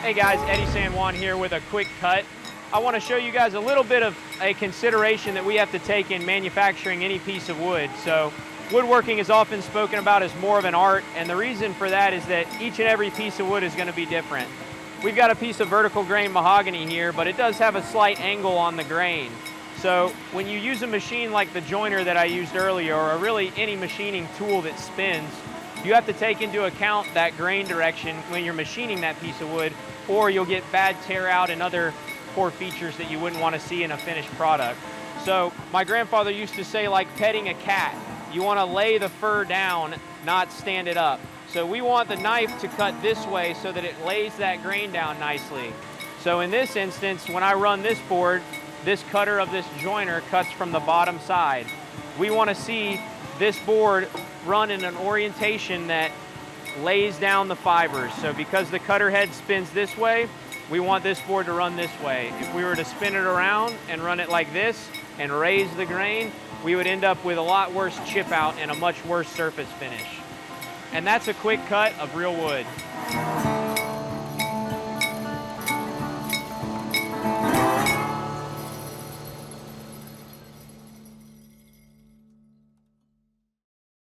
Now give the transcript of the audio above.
Hey guys, Eddie San Juan here with a quick cut. I want to show you guys a little bit of a consideration that we have to take in manufacturing any piece of wood. So woodworking is often spoken about as more of an art, and the reason for that is that each and every piece of wood is going to be different. We've got a piece of vertical grain mahogany here, but it does have a slight angle on the grain. So when you use a machine like the joiner that I used earlier, or really any machining tool that spins, you have to take into account that grain direction when you're machining that piece of wood, or you'll get bad tear out and other poor features that you wouldn't want to see in a finished product. So my grandfather used to say, like petting a cat, you want to lay the fur down, not stand it up. So we want the knife to cut this way so that it lays that grain down nicely. So in this instance, when I run this board, this cutter of this joiner cuts from the bottom side. We want to see this board run in an orientation that lays down the fibers. So because the cutter head spins this way, we want this board to run this way. If we were to spin it around and run it like this and raise the grain, we would end up with a lot worse chip out and a much worse surface finish. And that's a quick cut of real wood.